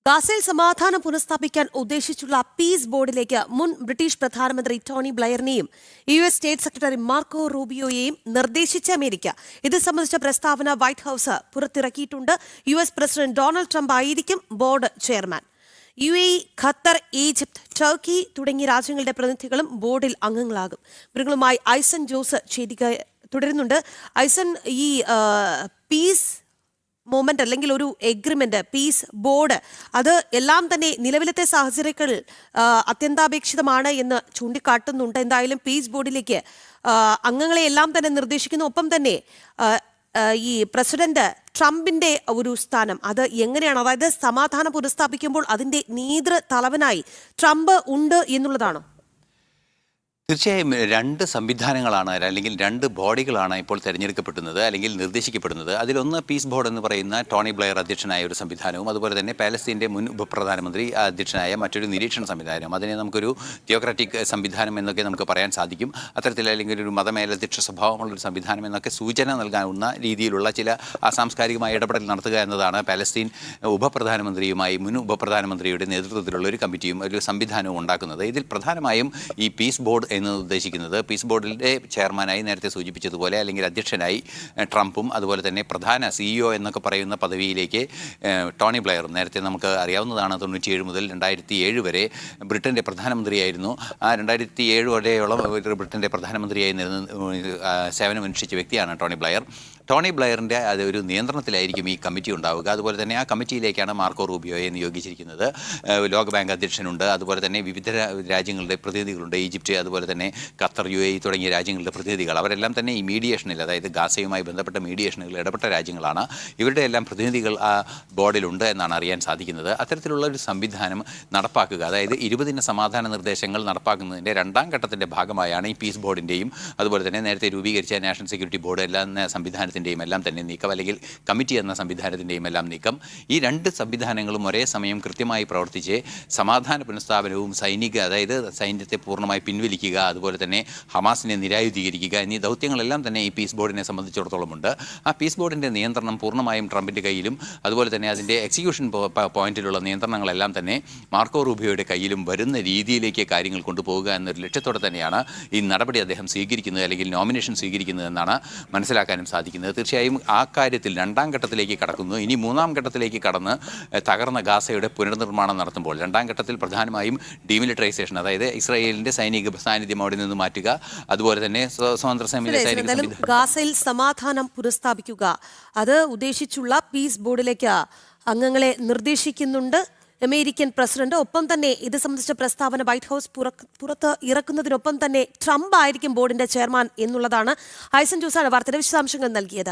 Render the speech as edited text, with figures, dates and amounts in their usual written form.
ഗാസയിൽ സമാധാനം പുനഃസ്ഥാപിക്കാൻ ഉദ്ദേശിച്ചുള്ള പീസ് ബോർഡിലേക്ക് മുൻ ബ്രിട്ടീഷ് പ്രധാനമന്ത്രി ടോണി ബ്ലെയറിനെയും US സ്റ്റേറ്റ് സെക്രട്ടറി മാർക്കോ റൂബിയോയെയും നിർദ്ദേശിച്ച അമേരിക്ക ഇത് സംബന്ധിച്ച പ്രസ്താവന വൈറ്റ് ഹൌസ് പുറത്തിറക്കിയിട്ടുണ്ട്. US പ്രസിഡന്റ് ഡൊണാൾഡ് ട്രംപ് ആയിരിക്കും board chairman. UAE, Qatar, Egypt, Turkey തുടങ്ങിയ രാജ്യങ്ങളുടെ പ്രതിനിധികളും ബോർഡിൽ അംഗങ്ങളാകും. ഇവരുമായി ഐസൻ ജോസ് ചേരുക തുടരുന്നുണ്ട്. ഐസൻ, ഈ പീസ് മൂവ്മെന്റ് അല്ലെങ്കിൽ ഒരു എഗ്രിമെന്റ്, പീസ് ബോർഡ്, അത് എല്ലാം തന്നെ നിലവിലത്തെ സാഹചര്യങ്ങൾ അത്യന്താപേക്ഷിതമാണ് എന്ന് ചൂണ്ടിക്കാട്ടുന്നുണ്ട്. എന്തായാലും പീസ് ബോർഡിലേക്ക് അംഗങ്ങളെ എല്ലാം തന്നെ നിർദ്ദേശിക്കുന്നു. ഒപ്പം തന്നെ ഈ പ്രസിഡന്റ് ട്രംപിന്റെ ഒരു സ്ഥാനം അത് എങ്ങനെയാണ്, അതായത് സമാധാനം പുനഃസ്ഥാപിക്കുമ്പോൾ അതിന്റെ നേതൃതലവനായി ട്രംപ് ഉണ്ട് എന്നുള്ളതാണോ? തീർച്ചയായും രണ്ട് സംവിധാനങ്ങളാണ് അല്ലെങ്കിൽ രണ്ട് ബോഡികളാണ് ഇപ്പോൾ തിരഞ്ഞെടുക്കപ്പെടുന്നത് അല്ലെങ്കിൽ നിർദ്ദേശിക്കപ്പെടുന്നത്. അതിലൊന്ന് പീസ് ബോർഡ് എന്ന് പറയുന്ന ടോണി ബ്ലെയർ അധ്യക്ഷനായ ഒരു സംവിധാനവും അതുപോലെ തന്നെ പാലസ്തീൻ്റെ മുൻ ഉപപ്രധാനമന്ത്രി അധ്യക്ഷനായ മറ്റൊരു നിരീക്ഷണ സംവിധാനം. അതിനെ നമുക്കൊരു തിയോക്രാറ്റിക് സംവിധാനം എന്നൊക്കെ നമുക്ക് പറയാൻ സാധിക്കും. അത്തരത്തിൽ അല്ലെങ്കിൽ ഒരു മതമേലധ്യക്ഷ സ്വഭാവമുള്ളൊരു സംവിധാനം എന്നൊക്കെ സൂചന നൽകാവുന്ന രീതിയിലുള്ള ചില സാംസ്കാരികമായ ഇടപെടൽ നടത്തുക എന്നതാണ് പാലസ്തീൻ ഉപപ്രധാനമന്ത്രിയുമായി മുൻ ഉപപ്രധാനമന്ത്രിയുടെ നേതൃത്വത്തിലുള്ള ഒരു കമ്മിറ്റിയും ഒരു സംവിധാനവും ഉണ്ടാക്കുന്നത്. ഇതിൽ പ്രധാനമായും ഈ പീസ് ബോർഡ് എന്ന് ഉദ്ദേശിക്കുന്നത് പീസ് ബോർഡിൻ്റെ ചെയർമാനായി നേരത്തെ സൂചിപ്പിച്ചതുപോലെ അല്ലെങ്കിൽ അധ്യക്ഷനായി ട്രംപും അതുപോലെ തന്നെ പ്രധാന CEO എന്നൊക്കെ പറയുന്ന പദവിയിലേക്ക് ടോണി ബ്ലെയർ, നേരത്തെ നമുക്ക് അറിയാവുന്നതാണ് 97 മുതൽ 2007 വരെ ബ്രിട്ടൻ്റെ പ്രധാനമന്ത്രിയായിരുന്നു. ആ 2007 വരെയോളം ബ്രിട്ടൻ്റെ പ്രധാനമന്ത്രിയായി സേവനമനുഷ്ഠിച്ച വ്യക്തിയാണ് ടോണി ബ്ലെയർ. ടോണി ബ്ലെയറിൻ്റെ അത് ഒരു നിയന്ത്രണത്തിലായിരിക്കും ഈ കമ്മിറ്റി ഉണ്ടാവുക. അതുപോലെ തന്നെ ആ കമ്മിറ്റിയിലേക്കാണ് മാർക്കോ റൂബിയോയെ നിയോഗിച്ചിരിക്കുന്നത്. ലോകബാങ്ക് അധ്യക്ഷനുണ്ട്, അതുപോലെ തന്നെ വിവിധ രാജ്യങ്ങളുടെ പ്രതിനിധികളുണ്ട്. ഈജിപ്റ്റ്, അതുപോലെ തന്നെ ഖത്തർ, UAE തുടങ്ങിയ രാജ്യങ്ങളുടെ പ്രതിനിധികൾ, അവരെല്ലാം തന്നെ ഈ മീഡിയേഷനിൽ, അതായത് ഗാസയുമായി ബന്ധപ്പെട്ട മീഡിയേഷനുകളിൽ ഇടപെട്ട രാജ്യങ്ങളാണ്. ഇവരുടെ എല്ലാം പ്രതിനിധികൾ ആ ബോർഡിലുണ്ട് എന്നാണ് അറിയാൻ സാധിക്കുന്നത്. അത്തരത്തിലുള്ള ഒരു സംവിധാനം നടപ്പാക്കുക, അതായത് 20 സമാധാന നിർദ്ദേശങ്ങൾ നടപ്പാക്കുന്നതിൻ്റെ രണ്ടാം ഘട്ടത്തിൻ്റെ ഭാഗമായാണ് ഈ പീസ് ബോർഡിൻ്റെയും അതുപോലെ തന്നെ നേരത്തെ രൂപീകരിച്ച നാഷണൽ സെക്യൂരിറ്റി ബോർഡ് എന്ന സംവിധാനത്തിൻ്റെയും എല്ലാം തന്നെ നീക്കം, അല്ലെങ്കിൽ കമ്മിറ്റി എന്ന സംവിധാനത്തിൻ്റെയും എല്ലാം നീക്കം. ഈ രണ്ട് സംവിധാനങ്ങളും ഒരേ സമയം കൃത്യമായി പ്രവർത്തിച്ച് സമാധാന പുനഃസ്ഥാപനവും അതായത് സൈന്യത്തെ പൂർണ്ണമായി പിൻവലിക്കുക, അതുപോലെ തന്നെ ഹമാസിനെ നിരായുധീകരിക്കുക എന്നീ ദൗത്യങ്ങളെല്ലാം തന്നെ ഈ പീസ് ബോർഡിനെ സംബന്ധിച്ചിടത്തോളം ഉണ്ട്. ആ പീസ് ബോർഡിൻ്റെ നിയന്ത്രണം പൂർണ്ണമായും ട്രംപിൻ്റെ കയ്യിലും അതുപോലെ തന്നെ അതിൻ്റെ എക്സിക്യൂഷൻ പോയിന്റിലുള്ള നിയന്ത്രണങ്ങളെല്ലാം തന്നെ മാർക്കോ റൂബിയോയുടെ കയ്യിലും വരുന്ന രീതിയിലേക്ക് കാര്യങ്ങൾ കൊണ്ടുപോകുക എന്നൊരു ലക്ഷ്യത്തോടെ തന്നെയാണ് ഈ നടപടി അദ്ദേഹം സ്വീകരിക്കുന്നത് അല്ലെങ്കിൽ നോമിനേഷൻ സ്വീകരിക്കുന്നത് എന്നാണ് മനസ്സിലാക്കാനും സാധിക്കുന്നത്. തീർച്ചയായും ആ കാര്യത്തിൽ രണ്ടാം ഘട്ടത്തിലേക്ക് കടക്കുന്നു. ഇനി മൂന്നാം ഘട്ടത്തിലേക്ക് കടന്ന് തകർന്ന ഗാസയുടെ പുനർനിർമ്മാണം നടത്തുമ്പോൾ രണ്ടാം ഘട്ടത്തിൽ പ്രധാനമായും ഡീമിലിറ്ററൈസേഷൻ, അതായത് ഇസ്രായേലിൻ്റെ സൈനിക സാന്നിധ്യം അവിടെ നിന്ന് മാറ്റുക, അതുപോലെ തന്നെ സ്വതന്ത്ര സൈനിക ഗാസയിൽ സമാധാനം പുനഃസ്ഥാപിക്കുക, അത് ഉദ്ദേശിച്ചുള്ള പീസ് ബോർഡിലേക്ക് അംഗങ്ങളെ നിർദ്ദേശിക്കുന്നുണ്ട് അമേരിക്കൻ പ്രസിഡന്റ്. ഒപ്പം തന്നെ ഇത് സംബന്ധിച്ച പ്രസ്താവന വൈറ്റ് ഹൌസ് പുറത്ത് ഇറക്കുന്നതിനൊപ്പം തന്നെ ട്രംപ് ആയിരിക്കും ബോർഡിന്റെ ചെയർമാൻ എന്നുള്ളതാണ്. ഐസൻ ജോസാണ് വാർത്തയുടെ വിശദാംശങ്ങൾ നൽകിയത്.